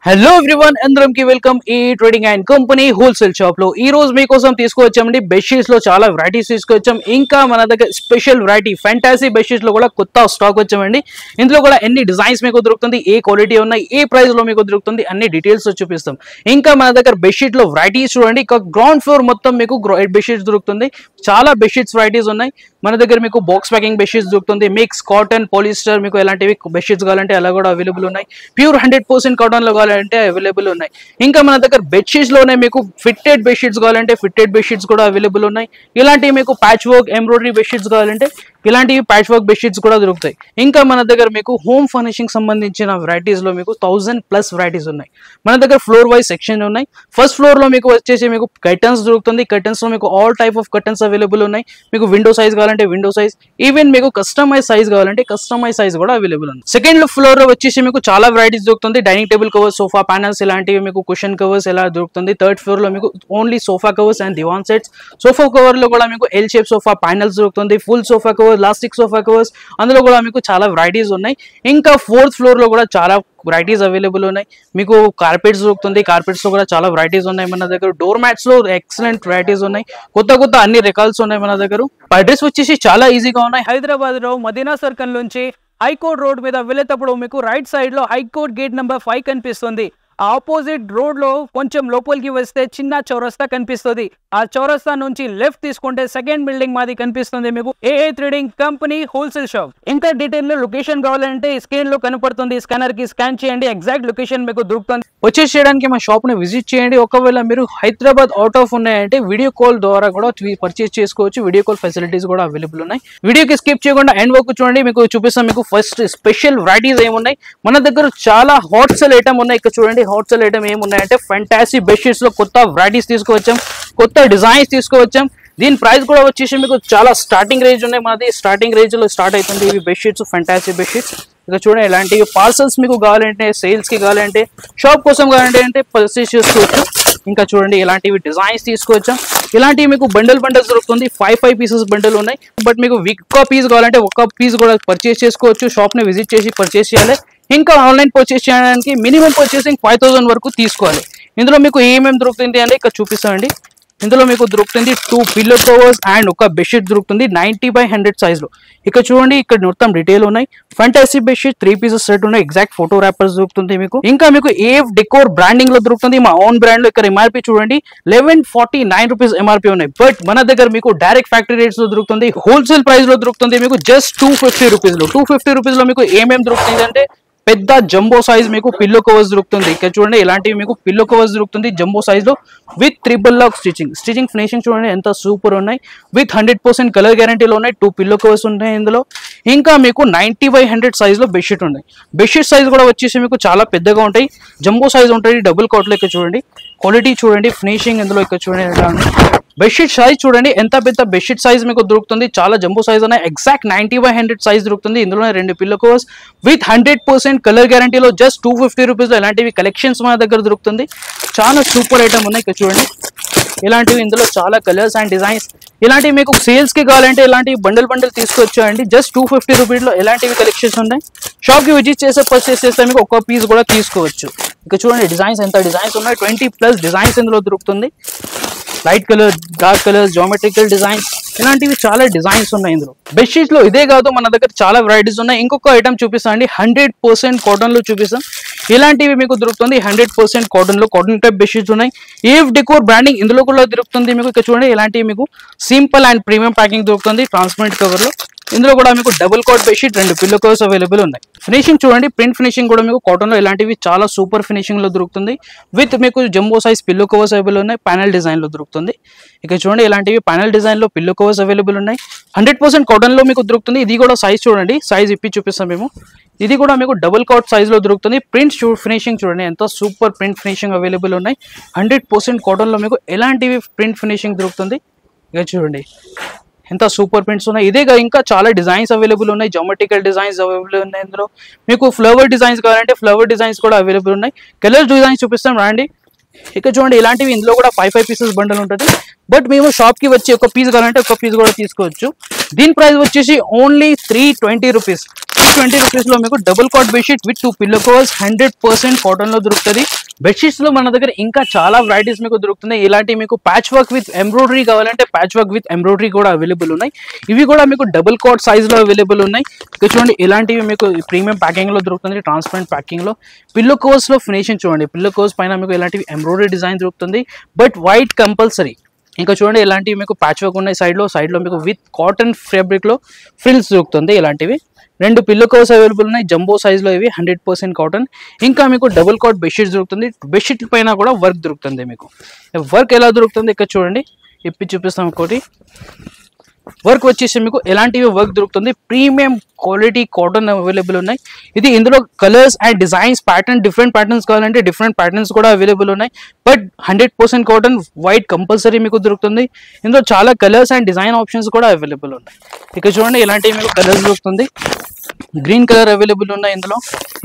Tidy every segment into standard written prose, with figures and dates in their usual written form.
Hello everyone అందరికి welcome ఈ trading and company wholesale shop లో ఈ రోజు మీకోసం తీసుకువచ్చామండి బెడ్షీట్స్ లో చాలా వెరైటీస్ తీసుకొచ్చాం. ఇంకా మన దగ్గర స్పెషల్ వెరైటీ ఫ్యాంటసీ బెడ్షీట్స్ లో కూడా కొత్త స్టాక్ వచ్చామండి. ఇందులో కూడా ఎన్ని డిజైన్స్ మీకు దొరుకుతుంది, ఏ క్వాలిటీ ఉన్నాయి, ఏ ప్రైస్ లో మీకు దొరుకుతుంది అన్ని డీటెయిల్స్ చూపిస్తాం. ఇంకా మన దగ్గర బెడ్షీట్ లో వెరైటీస్ చూడండి. ఇక గ్రౌండ్ ఫ్లోర్ మొత్తం మీకు బెడ్షీట్స్ దొరుకుతుంది. చాలా బెడ్షీట్స్ వెరైటీస్ ఉన్నాయి మన దగ్గర. మీకు బాక్స్ ప్యాకింగ్ బెడ్షీట్స్ దొరుకుతుంది. మిక్స్ కాటన్ పాలిస్టర్ మీకు ఎలాంటివి బెడ్షీట్స్ కావాలంటే అలా కూడా అవైలబుల్ ఉన్నాయి. ప్యూర్ 100% కాటన్ లో అంటే అవైలబుల్ ఉన్నాయి. ఇంకా మన దగ్గర బెడ్షీట్స్ లోనే మీకు ఫిట్టెడ్ బెడ్షీట్స్ కావాలంటే ఫిట్టెడ్ బెడ్షీట్స్ కూడా అవైలబుల్ ఉన్నాయి. ఇలాంటివి మీకు ప్యాచ్ వర్క్ ఎంబ్రాయిడరీ బెడ్షీట్స్ కావాలంటే ఇలాంటివి ప్యాచ్ వర్క్ బెడ్షీట్స్ కూడా దొరుకుతాయి. ఇంకా మన దగ్గర మీకు హోమ్ ఫర్నిషింగ్ సంబంధించిన వెరైటీస్ లో మీకు 1000+ వెరైటీస్ ఉన్నాయి. మన దగ్గర ఫ్లోర్ వైజ్ సెక్షన్ ఉన్నాయి. ఫస్ట్ ఫ్లోర్ లో మీకు వచ్చేసి మీకు కర్టన్స్ దొరుకుతుంది. కర్టన్స్ లో మీకు all type of curtains available ఉన్నాయి. మీకు విండో సైజ్ కావాలంటే విండో సైజ్, ఈవెన్ మీకు కస్టమైజ్ సైజ్ కావాలంటే కస్టమైజ్ సైజ్ కూడా అవైలబుల్ ఉంది. సెకండ్ ఫ్లోర్ లో వచ్చేసి మీకు చాలా వెరైటీస్ దొరుకుతుంది. Dining table covers, sofa panels ఇలాంటివి మీకు కుషన్ కవర్స్ ఎలా దొరుకుతుంది. థర్డ్ ఫ్లోర్ లో మీకు only sofa covers and divan sets. Sofa cover లో కూడా మీకు ఎల్ షేప్ సోఫా ప్యానల్స్ దొరుకుతుంది. Full sofa cover, elastic sofa covers, అందులో కూడా మీకు చాలా వెరైటీస్ ఉన్నాయి. ఇంకా ఫోర్త్ ఫ్లోర్ లో కూడా చాలా వెరైటీస్ అవైలబుల్ ఉన్నాయి. మీకు కార్పెట్స్ దొరుకుతుంది. కార్పెట్స్ లో కూడా చాలా వెరైటీస్ ఉన్నాయి మన దగ్గర. డోర్ మ్యాట్స్ లో ఎక్సలెంట్ వెరైటీస్ ఉన్నాయి. కొత్త అన్ని రకాల్స్ ఉన్నాయి మన దగ్గర. అడ్రస్ వచ్చేసి చాలా ఈజీగా ఉన్నాయి. హైదరాబాద్ లో మదీనా సర్కిల్ నుంచి హైకోర్ట్ రోడ్ మీద వెళ్ళేటప్పుడు మీకు రైట్ సైడ్ లో హైకోర్ట్ గేట్ నెంబర్ 5 కనిపిస్తుంది. ఆపోజిట్ రోడ్ లో కొంచెం లోపలికి వస్తే చిన్న చౌరస్తా కనిపిస్తుంది. ఆ చౌరస్తా నుంచి లెఫ్ట్ తీసుకుంటే సెకండ్ బిల్డింగ్ మాది కనిపిస్తుంది మీకు ఏఏ ట్రేడింగ్ కంపెనీ హోల్సేల్ షాప్. ఇంకా డీటెయిల్ లో లొకేషన్ కావాలంటే స్క్రీన్ లో కనపడుతుంది. స్కానర్ కి స్కాన్ చేయండి, ఎగ్జాక్ట్ లొకేషన్ మీకు దొరుకుతుంది. వచ్చేసి చేయడానికి మా షాప్ ని విజిట్ చేయండి. ఒకవేళ మీరు హైదరాబాద్ అవుట్ ఆఫ్ ఉన్నాయంటే వీడియో కాల్ ద్వారా కూడా పర్చేస్ చేసుకోవచ్చు. వీడియో కాల్ ఫెసిలిటీస్ కూడా అవైలబుల్ ఉన్నాయి. వీడియోకి స్కిప్ చేయకుండా ఎండ్ వరకు చూడండి. మీకు చూపిస్తాం మీకు ఫస్ట్ స్పెషల్ వెరైటీస్ ఏమున్నాయి మన దగ్గర. చాలా హాట్ సెల్ ఐటమ్ ఉన్నాయి. ఇక్కడ చూడండి హాట్ సెల్ ఐటమ్ ఏమున్నాయంటే ఫ్యాంటసీ బెడ్షీట్స్ లో కొత్త వెరైటీస్ తీసుకువచ్చాం, కొత్త డిజైన్స్ తీసుకువచ్చాం. దీని ప్రైస్ కూడా వచ్చేసి మీకు చాలా స్టార్టింగ్ రేంజ్ ఉన్నాయి. మనది స్టార్టింగ్ రేంజ్ లో స్టార్ట్ అవుతుంది ఇవి బెడ్షీట్స్, ఫ్యాంటసీ బెడ్షీట్స్. ఇక చూడండి ఇలాంటివి పార్సల్స్ మీకు కావాలంటే, సేల్స్ కి కావాలంటే, షాప్ కోసం కావాలంటే పర్చేస్ చేసుకోవచ్చు. ఇంకా చూడండి ఇలాంటివి డిజైన్స్ తీసుకొచ్చాం. ఇలాంటివి మీకు బండిల్స్ దొరుకుతుంది. 5 పీసెస్ బండిల్ ఉన్నాయి. బట్ మీకు ఒక్క పీస్ కావాలంటే ఒక్క పీస్ కూడా పర్చేస్ చేసుకోవచ్చు. షాప్ ని విజిట్ చేసి పర్చేస్ చేయాలి. ఇంకా ఆన్లైన్ పర్చేస్ చేయడానికి మినిమం పర్చేసింగ్ 5000 వరకు తీసుకోవాలి. ఇందులో మీకు ఏమేమి దొరుకుతుంది అంటే ఇక్కడ చూపిస్తామండి. ఇందులో మీకు దొరుకుతుంది 2 పిల్లో కవర్స్ అండ్ ఒక బెడ్షీట్ దొరుకుతుంది 90/100 సైజ్ లో. ఇక్కడ చూడండి ఇక్కడ మొత్తం డీటెయిల్ ఉన్నాయి. ఫ్యాంటసీ బెడ్షీట్ 3 పీసెస్ సెట్ ఉన్నాయి. ఎగ్జాక్ట్ ఫోటో ర్యాపర్స్ దొరుకుతుంది మీకు. ఇంకా మీకు ఏఎఫ్ డెకోర్ బ్రాండింగ్ లో దొరుకుతుంది. మా ఓన్ బ్రాండ్ లో. ఇక్కడ ఎంఆర్పీ చూడండి 1149 రూపీస్ ఎంఆర్పీ ఉన్నాయి. బట్ మన దగ్గర మీకు డైరెక్ట్ ఫ్యాక్టరీ రేట్స్ లో దొరుకుతుంది. హోల్సేల్ ప్రైస్ లో దొరుకుతుంది మీకు జస్ట్ 250 రూపీస్ లో. 250 రూపీస్ లో మీకు ఏమేమి దొరుకుతుంది అంటే పెద్ద జంబో సైజ్ మీకు పిల్లో కవర్స్ దొరుకుతుంది. ఇక్కడ చూడండి ఇలాంటివి మీకు పిల్లో కవర్స్ దొరుకుతుంది జంబో సైజ్ లో with triple lock stitching finishing చూడండి ఎంత సూపర్ ఉన్నాయి. విత్ 100% కలర్ గ్యారంటీలో ఉన్నాయి. 2 పిల్లో కవర్స్ ఉన్నాయి ఇందులో. ఇంకా మీకు 90/100 సైజ్ లో బెడ్షీట్ ఉన్నాయి. బెడ్షీట్ సైజ్ కూడా వచ్చేసి మీకు చాలా పెద్దగా ఉంటాయి. జంబో సైజ్ ఉంటుంది. డబుల్ కాట్ లో ఇక్కడ చూడండి క్వాలిటీ చూడండి, ఫినిషింగ్ ఇందులో ఇక్కడ చూడండి. బెడ్షీట్ సైజ్ చూడండి ఎంత పెద్ద బెడ్షీట్ సైజ్ మీకు దొరుకుతుంది. చాలా జంబో సైజ్ ఉన్నాయి. ఎగ్జాక్ట్ 90/100 సైజ్ దొరుకుతుంది. ఇందులో 2 పిల్లో కవర్స్ విత్ 100% కలర్ గ్యారంటీలో జస్ట్ 250 రూపీస్ లో ఇలాంటివి కలెక్షన్స్ మన దగ్గర దొరుకుతుంది. చాలా సూపర్ ఐటమ్ ఉన్నాయి. ఇక్కడ చూడండి ఇలాంటివి ఇందులో చాలా కలర్స్ అండ్ డిజైన్స్. ఇలాంటివి మీకు సేల్స్ కి కావాలంటే ఇలాంటివి బండిల్ తీసుకొచ్చాయండి. జస్ట్ 250 రూపీస్ లో ఇలాంటివి కలెక్షన్స్ ఉన్నాయి. షాప్ కి విజిట్ చేస్తే పర్చేస్ చేస్తే మీకు ఒక పీస్ కూడా తీసుకోవచ్చు. ఇక్కడ చూడండి డిజైన్స్ ఎంత డిజైన్స్ ఉన్నాయి. 20+ డిజైన్స్ ఇందులో దొరుకుతుంది. Light colour, dark colours, geometrical designs ఇలాంటివి చాలా డిజైన్స్ ఉన్నాయి ఇందులో. బెడ్షీట్స్ లో ఇదే కాదు మన దగ్గర చాలా వెరైటీస్ ఉన్నాయి. ఇంకొక ఐటమ్ చూపిస్తాం అండి. 100% కాటన్ లో చూపిస్తాం. ఇలాంటివి మీకు దొరుకుతుంది 100% కాటన్ లో. కాటన్ టైప్ బెడ్షీట్స్ ఉన్నాయి. ఏఎఫ్ డెకోర్ బ్రాండింగ్ ఇందులో కూడా దొరుకుతుంది మీకు. ఇక్కడ చూడండి ఇలాంటివి మీకు సింపుల్ అండ్ ప్రీమియం ప్యాకింగ్ దొరుకుతుంది ట్రాన్స్పరెంట్ కవర్ లో. ఇందులో కూడా మీకు double cot bedsheet 2 pillow covers available ఉన్నాయి. ఫినిషింగ్ చూడండి ప్రింట్ ఫినిషింగ్ కూడా మీకు కాటన్ లో ఇలాంటివి చాలా సూపర్ ఫినిషింగ్ లో దొరుకుతుంది. విత్ మీకు jumbo size pillow covers available ఉన్నాయి. ప్యానల్ డిజైన్ లో దొరుకుతుంది. ఇక చూడండి ఇలాంటివి ప్యానల్ డిజైన్ లో పిల్లో కవర్స్ అవైలబుల్ ఉన్నాయి. 100% కాటన్ లో మీకు దొరుకుతుంది. ఇది కూడా సైజ్ చూడండి, సైజ్ ఇప్పి చూపిస్తాం మేము. ఇది కూడా మీకు డబుల్ కాట్ సైజ్ లో దొరుకుతుంది. ప్రింట్ ఫినిషింగ్ చూడండి ఎంత సూపర్ ప్రింట్ ఫినిషింగ్ అవైలబుల్ ఉన్నాయి. 100% కాటన్ లో మీకు ఎలాంటివి ప్రింట్ ఫినిషింగ్ దొరుకుతుంది. ఇక చూడండి ఎంత సూపర్ ప్రింట్స్ ఉన్నాయి. ఇదేగా ఇంకా చాలా డిజైన్స్ అవైలబుల్ ఉన్నాయి. జామెట్రికల్ డిజైన్స్ అవైలబుల్ ఉన్నాయి. ఇందులో మీకు ఫ్లవర్ డిజైన్స్ కావాలంటే ఫ్లవర్ డిజైన్స్ కూడా అవైలబుల్ ఉన్నాయి. కలర్ డిజైన్స్ చూపిస్తాం రండి. ఇక్కడ చూడండి ఇలాంటివి ఇందులో కూడా 5 పీసెస్ బండల్ ఉంటుంది. బట్ మేము షాప్ కి వచ్చి ఒక పీస్ కావాలంటే ఒక పీస్ కూడా తీసుకోవచ్చు. దీని ప్రైస్ వచ్చేసి ఓన్లీ 320 రూపీస్. 620 రూపీస్ లో మీకు double cot bedsheet with 2 pillow covers 100% cotton లో దొరుకుతుంది. బెడ్షీట్స్ లో మన దగ్గర ఇంకా చాలా వెరైటీస్ మీకు దొరుకుతున్నాయి. ఇలాంటి మీకు ప్యాచ్ వర్క్ విత్ ఎంబ్రాయిడరీ కావాలంటే ప్యాచ్ వర్క్ విత్ ఎంబ్రాయిడరీ కూడా అవైలబుల్ ఉన్నాయి. ఇవి కూడా మీకు డబుల్ కాట్ సైజ్ లో అవైలబుల్ ఉన్నాయి. ఇక్కడ చూడండి ఇలాంటివి మీకు ప్రీమియం ప్యాకింగ్ లో దొరుకుతుంది, ట్రాన్స్పరెంట్ ప్యాకింగ్ లో. పిల్లో కవర్స్ లో ఫినిషింగ్ చూడండి, పిల్లో కవర్స్ పైన మీకు ఇలాంటివి ఎంబ్రాయిడరీ డిజైన్ దొరుకుతుంది, బట్ వైట్ కంపల్సరీ. ఇంకా చూడండి ఇలాంటివి మీకు ప్యాచ్ వర్క్ ఉన్నాయి సైడ్ లో మీకు విత్ కాటన్ ఫ్యాబ్రిక్ లో ఫ్రిల్స్ దొరుకుతుంది. ఇలాంటివి 2 పిల్లో కవర్స్ అవైలబుల్ ఉన్నాయి, జంబో సైజ్ లో ఇవి 100% కాటన్. ఇంకా మీకు డబుల్ కాట్ బెడ్షీట్స్ దొరుకుతుంది. బెడ్షీట్ పైన కూడా వర్క్ దొరుకుతుంది. మీకు వర్క్ ఎలా దొరుకుతుంది ఇక్కడ చూడండి, ఇప్పి చూపిస్తాం. ఒకటి వర్క్ వచ్చేసి మీకు ఎలాంటివి వర్క్ దొరుకుతుంది, ప్రీమియం క్వాలిటీ కాటన్ అవైలబుల్ ఉన్నాయి. ఇది ఇందులో colours and designs pattern different patterns కావాలంటే డిఫరెంట్ ప్యాటర్న్స్ కూడా అవైలబుల్ ఉన్నాయి, బట్ 100% కాటన్ వైట్ కంపల్సరీ మీకు దొరుకుతుంది. ఇందులో చాలా కలర్స్ అండ్ డిజైన్ ఆప్షన్స్ కూడా అవైలబుల్ ఉన్నాయి. ఇక్కడ చూడండి ఇలాంటివి మీకు కలర్స్ దొరుకుతుంది, గ్రీన్ కలర్ అవైలబుల్ ఉన్నాయి ఇందులో.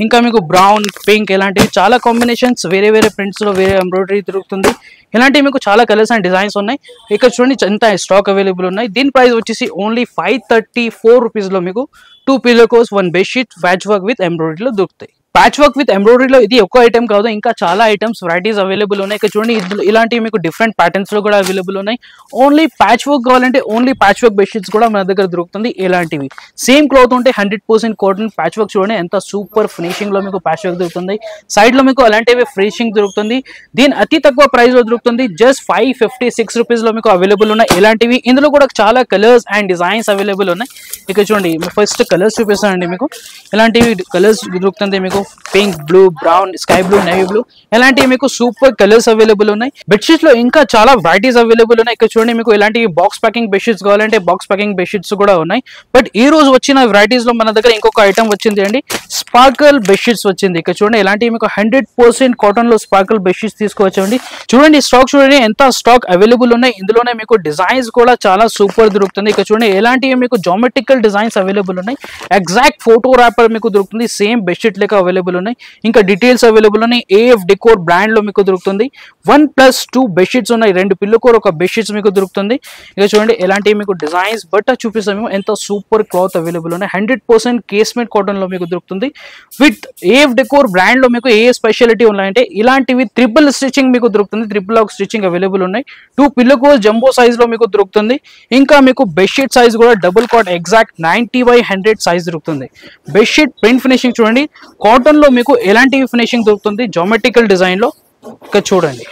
ఇంకా మీకు బ్రౌన్, పింక్ ఇలాంటివి చాలా కాంబినేషన్స్ వేరే వేరే ప్రింట్స్ లో వేరే ఎంబ్రాయిడరీ దొరుకుతుంది. ఇలాంటివి మీకు చాలా కలర్స్ అండ్ డిజైన్స్ ఉన్నాయి. ఇక్కడ చూడండి ఎంత స్టాక్ అవైలబుల్ ఉన్నాయి. దీని ప్రైస్ వచ్చేసి ఓన్లీ 534 రూపీస్ లో మీకు 2 pillow covers 1 bedsheet patch work with ఎంబ్రాయిడరీలో దొరుకుతాయి. ప్యాచ్ వర్క్ విత్ ఎంబ్రాయిడరీలో ఇది ఒక్క ఐటమ్ కాదు, ఇంకా చాలా ఐటమ్స్ వెరైటీస్ అవైలబుల్ ఉన్నాయి. ఇక్కడ చూడండి ఇలాంటివి మీకు డిఫరెంట్ ప్యాటర్న్స్ లో కూడా అవైలబుల్ ఉన్నాయి. ఓన్లీ ప్యాచ్ వర్క్ కావాలంటే ఓన్లీ ప్యాచ్ వర్క్ బెడ్షీట్స్ కూడా మన దగ్గర దొరుకుతుంది. ఇలాంటివి సేమ్ క్లాత్ ఉంటే 100% కాటన్ ప్యాచ్ వర్క్ చూడండి ఎంత సూపర్ ఫినిషింగ్ లో మీకు ప్యాచ్ వర్క్ దొరుకుతుంది. సైడ్ లో మీకు అలాంటివి ఫినిషింగ్ దొరుకుతుంది. దీని అతి తక్కువ ప్రైస్ లో దొరుకుతుంది, జస్ట్ 556 రూపీస్ లో మీకు అవైలబుల్ ఉన్నాయి ఇలాంటివి. ఇందులో కూడా చాలా కలర్స్ అండ్ డిజైన్స్ అవైలబుల్ ఉన్నాయి. ఇక్కడ చూడండి ఫస్ట్ కలర్స్ చూపిస్తానండి మీకు. ఇలాంటివి కలర్స్ దొరుకుతుంది మీకు, pink, blue, brown, sky blue, navy blue ఇలాంటివి మీకు సూపర్ కలర్స్ అవైలబుల్ ఉన్నాయి. బెడ్షీట్స్ లో ఇంకా చాలా వెరైటీస్ అవైలబుల్ ఉన్నాయి. ఇక్కడ చూడండి మీకు ఇలాంటివి బాక్స్ ప్యాకింగ్ బెడ్షీట్స్ కావాలంటే బాక్స్ ప్యాకింగ్ బెడ్షీట్స్ కూడా ఉన్నాయి. బట్ ఈ రోజు వచ్చిన వెరైటీస్ లో మన దగ్గర ఇంకొక ఐటమ్ వచ్చింది అండి, స్పార్కల్ బెడ్షీట్స్ వచ్చింది. ఇక్కడ చూడండి ఇలాంటివి మీకు 100% కాటన్ లో స్పార్కల్ బెడ్షీట్స్ తీసుకోవచ్చండి. చూడండి స్టాక్ చూడండి ఎంత స్టాక్ అవైలబుల్ ఉన్నాయి. ఇందులోనే మీకు డిజైన్స్ కూడా చాలా సూపర్ దొరుకుతుంది. ఇక్కడ చూడండి ఎలాంటివి మీకు జామెట్రికల్ డిజైన్స్ అవైలబుల్ ఉన్నాయి. ఎగ్జాక్ట్ ఫోటో ర్యాపర్ మీకు దొరుకుతుంది, సేమ్ బెడ్షీట్ లెక్క అవైలబుల్ ఉన్నాయి. ఇంకా డీటెయిల్స్ అవైలబుల్ ఉన్నాయి. AF డెకోర్ బ్రాండ్ లో మీకు దొరుకుతుంది. 1+2 బెడ్షీట్స్ ఉన్నాయి, 2 పిల్లో కవర్ 1 బెడ్షీట్స్ మీకు దొరుకుతుంది. ఇక చూడండి ఎలాంటివి మీకు డిజైన్స్ బట్ చూపిస్తాము ఎంత సూపర్ క్లాత్ అవైలబుల్ ఉన్నాయి. 100% కేస్మెంట్ కాటన్ లో మీకు దొరుకుతుంది. విత్ AF డెకోర్ బ్రాండ్ లో మీకు ఏ స్పెషాలిటీ ఉన్నాయంటే ఇలాంటివి ట్రిపుల్ స్టిచింగ్ మీకు దొరుకుతుంది, ట్రిపుల్ లాక్ స్టిచింగ్ అవైలబుల్ ఉన్నాయి. 2 పిల్లో కవర్స్ జంబో సైజ్ లో మీకు దొరుకుతుంది. ఇంకా మీకు బెడ్షీట్ సైజ్ కూడా డబుల్ కాట్ ఎగ్జాక్ట్ 90/100 సైజ్ దొరుకుతుంది. బెడ్షీట్ ప్రింట్ ఫినిషింగ్ చూడండి కాటన్ లో మీకు ఎలాంటి ఫినిషింగ్ దొరుకుతుంది జామెట్రికల్ డిజైన్ లో. ఇక్కడ చూడండి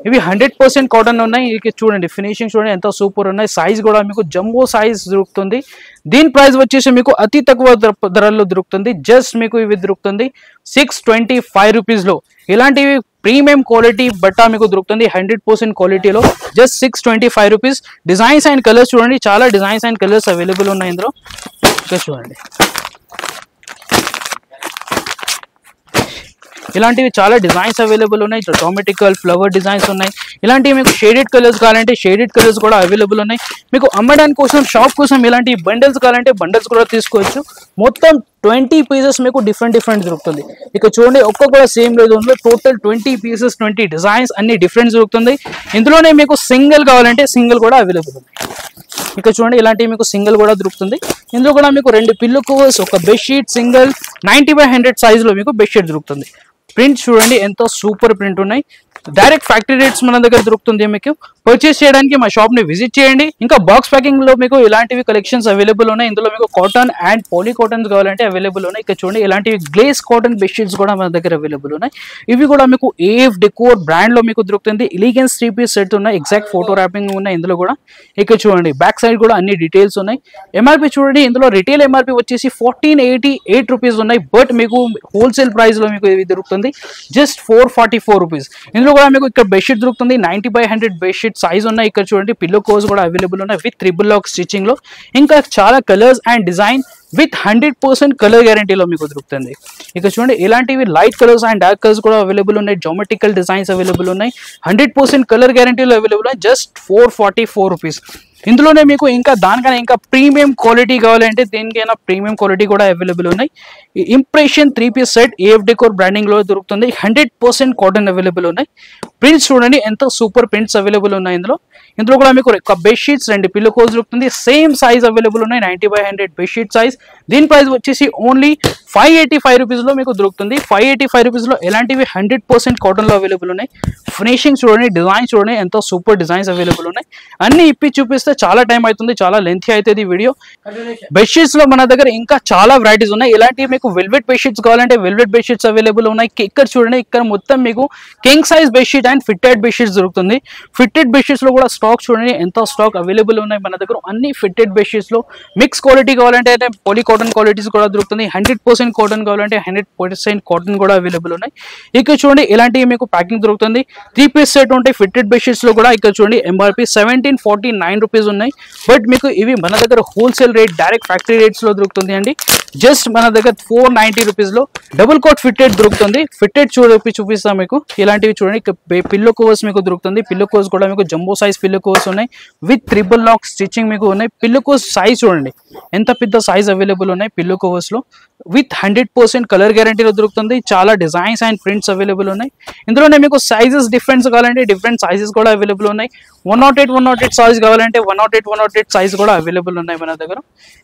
ఇవి 100% కాటన్ ఉన్నాయి. ఇక చూడండి ఫినిషింగ్ చూడండి ఎంత సూపర్ ఉన్నాయి. సైజ్ కూడా మీకు జంబో సైజ్ దొరుకుతుంది. దీని ప్రైస్ వచ్చేసి మీకు అతి తక్కువ ధరల్లో దొరుకుతుంది. జస్ట్ మీకు ఇవి దొరుకుతుంది 625 రూపీస్ లో. ఇలాంటివి ప్రీమియం క్వాలిటీ బట్ట మీకు దొరుకుతుంది 100% క్వాలిటీలో just 625 rupees. Designs and colours చూడండి చాలా డిజైన్స్ అండ్ కలర్స్ అవైలబుల్ ఉన్నాయి ఇందులో. ఇక్కడ చూడండి ఇలాంటివి చాలా డిజైన్స్ అవైలబుల్ ఉన్నాయి. జామెట్రికల్ ఫ్లవర్ డిజైన్స్ ఉన్నాయి. ఇలాంటివి మీకు షేడెడ్ కలర్స్ కావాలంటే షేడెడ్ కలర్స్ కూడా అవైలబుల్ ఉన్నాయి. మీకు అమ్మడానికి కోసం షాప్ కోసం ఇలాంటి బండిల్స్ కావాలంటే బండిల్స్ కూడా తీసుకోవచ్చు. మొత్తం 20 పీసెస్ మీకు డిఫరెంట్ దొరుకుతుంది. ఇక చూడండి ఒక్క కూడా సేమ్ లేదు, అందులో టోటల్ 20 పీసెస్ 20 డిజైన్స్ అన్ని డిఫరెంట్ దొరుకుతుంది. ఇందులోనే మీకు సింగిల్ కావాలంటే సింగిల్ కూడా అవైలబుల్ ఉంది. ఇక చూడండి ఇలాంటివి మీకు సింగిల్ కూడా దొరుకుతుంది. ఇందులో కూడా మీకు 2 pillow covers 1 bedsheet single 90/100 size లో మీకు బెడ్షీట్ దొరుకుతుంది. ప్రింట్ చూడండి ఎంతో సూపర్ ప్రింట్ ఉన్నాయి. డైరెక్ట్ ఫ్యాక్టరీ రేట్స్ మన దగ్గర దొరుకుతుంది. మీకు పర్చేస్ చేయడానికి మా షాప్ ని విజిట్ చేయండి. ఇంకా బాక్స్ ప్యాకింగ్ లో మీకు ఇలాంటివి కలెక్షన్స్ అవైలబుల్ ఉన్నాయి. ఇందులో మీకు కాటన్ అండ్ పాలీ కాటన్స్ కావాలంటే అవైలబుల్ ఉన్నాయి. ఇక్కడ చూడండి ఇలాంటివి గ్లేస్ కాటన్ బెడ్షీట్స్ కూడా మన దగ్గర అవైలబుల్ ఉన్నాయి. ఇవి కూడా మీకు AF డెకోర్ బ్రాండ్ లో మీకు దొరుకుతుంది. ఎలిగెన్స్ 3 పీస్ సెట్ ఉన్నాయి, ఎగ్జాక్ట్ ఫోటో ర్యాపింగ్ ఉన్నాయి ఇందులో కూడా. ఇక్కడ చూడండి బ్యాక్ సైడ్ కూడా అన్ని డీటెయిల్స్ ఉన్నాయి. MRP చూడండి ఇందులో రిటైల్ MRP వచ్చేసి 1488 రూపీస్ ఉన్నాయి. బట్ మీకు హోల్సేల్ ప్రైస్ లో మీకు ఇది దొరుకుతుంది జస్ట్ 444 రూపీస్. ఇందులో కూడా మీకు ఇక్కడ బెడ్షీట్ దొరుకుతుంది 90/100 బెడ్షీట్ సైజ్ ఉన్నాయి. ఇక్కడ చూడండి పిల్లో కవర్స్ కూడా అవైలబుల్ ఉన్నాయి విత్ ట్రిపుల్ లాక్ స్టిచింగ్ లో. ఇంకా చాలా colours and design with 100% colour గ్యారంటీలో మీకు దొరుకుతుంది. ఇక చూడండి ఇలాంటివి light colours and dark colours కూడా అవైలబుల్ ఉన్నాయి. జామెట్రికల్ డిజైన్స్ అవైలబుల్ ఉన్నాయి. 100% కలర్ గ్యారంటీలో అవైలబుల్ ఉన్నాయి. Just 444 rupees. ఇందులోనే మీకు ఇంకా దానికన్నా ఇంకా ప్రీమియం క్వాలిటీ కావాలంటే దేనికైనా ప్రీమియం క్వాలిటీ కూడా అవైలబుల్ ఉన్నాయి. Impression 3-piece set AF Decor branding లో దొరుకుతుంది. 100% కాటన్ అవైలబుల్ ఉన్నాయి. ప్రింట్స్ చూడండి ఎంత సూపర్ ప్రింట్స్ అవైలబుల్ ఉన్నాయి. ఇందులో కూడా మీకు ఒక బెడ్షీట్స్ 2 పిల్లో కోస్ దొరుకుతుంది. సేమ్ సైజ్ అవైలబుల్ ఉన్నాయి. 90/100 బెడ్షీట్ సైజ్. దీని ప్రైస్ వచ్చేసి ఓన్లీ 585 రూపీస్ లో మీకు దొరుకుతుంది. 585 రూపీస్ లో ఎలాంటివి 100% కాటన్ లో అవైలబుల్ ఉన్నాయి. ఫినిషింగ్ చూడండి, డిజైన్ చూడండి ఎంత సూపర్ డిజైన్స్ అవైలబుల్ ఉన్నాయి. అన్ని ఇప్పి చూపిస్తే చాలా టైం అవుతుంది, చాలా లెంతీ అవుతుంది వీడియో. బెడ్షీట్స్ లో మన దగ్గర ఇంకా చాలా వెరైటీస్ ఉన్నాయి. ఇలాంటివి మీకు వెల్వెట్ బెడ్షీట్స్ కావాలంటే వెల్వెట్ బెడ్షీట్స్ అవైలబుల్ ఉన్నాయి. ఇక్కడ చూడండి, ఇక్కడ మొత్తం మీకు king size bedsheet and fitted bedsheets దొరుకుతుంది. ఫిట్టెడ్ బెడ్షీట్స్ లో కూడా స్టాక్ చూడండి ఎంత స్టాక్ అవైలబుల్ ఉన్నాయి మన దగ్గర. అన్ని ఫిట్టెడ్ బెడ్షీట్స్ లో మిక్స్ క్వాలిటీ కావాలంటే పాలీ కాటన్ క్వాలిటీస్ కూడా దొరుకుతుంది. 100% కాటన్ కావాలంటే 100% కాటన్ కూడా అవైలబుల్ ఉన్నాయి. ఇక్కడ చూడండి ఇలాంటివి మీకు ప్యాకింగ్ దొరుకుతుంది. 3-piece సెట్ ఉంటాయి ఫిట్టెడ్ బెడ్షీట్స్ లో కూడా. ఇక్కడ చూడండి MRP 1749 రూపీస్ ఉన్నాయి. బట్ మీకు ఇవి మన దగ్గర wholesale rate direct factory rates లో దొరుకుతుంది అండి. జస్ట్ మన దగ్గర 490 రూపీస్ లో డబుల్ కోట్ ఫిట్టెడ్ దొరుకుతుంది. ఫిట్టెడ్ చూపిస్తాం మీకు. ఇలాంటివి చూడండి పిల్లో కవర్స్ మీకు దొరుకుతుంది. పిల్లో కవర్స్ కూడా మీకు జంబో సైజ్ పిల్లో కవర్స్ ఉన్నాయి విత్ ట్రిపుల్ లాక్ స్టిచ్చింగ్ మీకు ఉన్నాయి. పిల్లో కవర్స్ సైజ్ చూడండి ఎంత పెద్ద సైజ్ అవైలబుల్ ఉన్నాయి పిల్లో కవర్స్ లో. విత్ 100% కలర్ గ్యారంటీలో దొరుకుతుంది. చాలా డిజైన్స్ అండ్ ప్రింట్స్ అవైలబుల్ ఉన్నాయి. ఇందులోనే మీకు సైజెస్ డిఫరెన్స్ కావాలంటే డిఫరెంట్ సైజెస్ కూడా అవైలబుల్ ఉన్నాయి. 108 సైజ్ కావాలంటే 108 సైజ్ కూడా అవైలబుల్ ఉన్నాయి మన దగ్గర.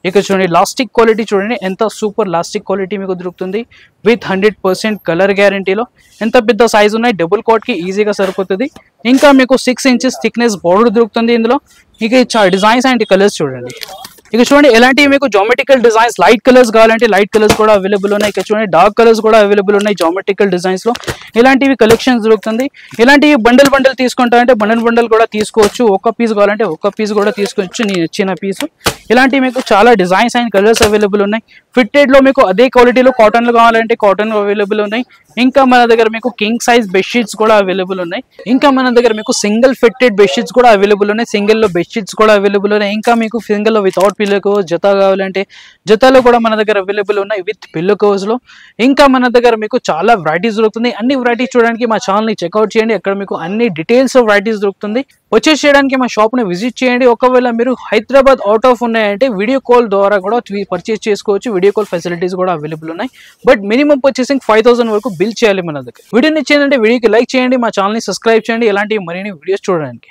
ఇక్కడ చూడండి లాస్టిక్ క్వాలిటీ చూడండి ఎంత సూపర్ లాస్టిక్ క్వాలిటీ మీకు దొరుకుతుంది. విత్ 100% కలర్ గ్యారంటీలో ఎంత పెద్ద సైజ్ ఉన్నాయి. డబుల్ కోట్ కి ఈజీగా సరిపోతుంది. ఇంకా మీకు 6 inches థిక్నెస్ బోర్డర్ దొరుకుతుంది ఇందులో. ఇక డిజైన్స్ అండ్ కలర్స్ చూడండి. ఇక చూడండి ఎలాంటివి మీకు జామెట్రికల్ డిజైన్స్ లైట్ కలర్స్ కావాలంటే లైట్ కలర్స్ కూడా అవైలబుల్ ఉన్నాయి. ఇక్కడ చూడండి డార్క్ కలర్స్ కూడా అవైలబుల్ ఉన్నాయి జామెట్రికల్ డిజైన్స్ లో. ఇలాంటివి కలెక్షన్స్ దొరుకుతుంది. ఇలాంటివి బండల్ తీసుకుంటారంటే బండల్ కూడా తీసుకోవచ్చు. ఒక పీస్ కావాలంటే ఒక పీస్ కూడా తీసుకోవచ్చు నేను ఇచ్చిన పీసు. ఇలాంటివి మీకు చాలా డిజైన్స్ అండ్ కలర్స్ అవైలబుల్ ఉన్నాయి. ఫిట్టెడ్ లో మీకు అదే క్వాలిటీలో కాటన్ లో కావాలంటే కాటన్ అవైలబుల్ ఉన్నాయి. ఇంకా మన దగ్గర మీకు కింగ్ సైజ్ బెడ్షీట్స్ కూడా అవైలబుల్ ఉన్నాయి. ఇంకా మన దగ్గర మీకు సింగిల్ ఫిట్టెడ్ బెడ్షీట్స్ కూడా అవైలబుల్ ఉన్నాయి. సింగిల్ లో బెడ్షీట్స్ కూడా అవైలబుల్ ఉన్నాయి. ఇంకా మీకు సింగిల్ లో వితౌట్ పిల్లో కవర్స్ జత కావాలంటే జతలో కూడా మన దగ్గర అవైలబుల్ ఉన్నాయి విత్ పిల్లో కవర్స్ లో. ఇంకా మన దగ్గర మీకు చాలా వెరైటీస్ దొరుకుతుంది. అన్ని వెరైటీస్ చూడడానికి మా ఛానల్ ని చెక్అౌట్ చేయండి. అక్కడ మీకు అన్ని డీటెయిల్స్ వెరైటీస్ దొరుకుతుంది. వచ్చేసి చేయడానికి మా షాప్ ని విజిట్ చేయండి. ఒకవేళ మీరు హైదరాబాద్ అవుట్ ఆఫ్ ఉన్నాయంటే వీడియో కాల్ ద్వారా కూడా పర్చేస్ చేసుకోవచ్చు. వీడియో కాల్ ఫెసిలిటీస్ కూడా అవైలబుల్ ఉన్నాయి. బట్ మినిమం పర్చేసింగ్ 5000 వరకు బిల్ చేయాలి మన దగ్గర. వీడియో నచ్చిందంటే వీడియోకి లైక్ చేయండి, మా ఛానల్ ని సబ్స్క్రైబ్ చేయండి. ఇలాంటి మరిన్ని వీడియోస్ చూడడానికి.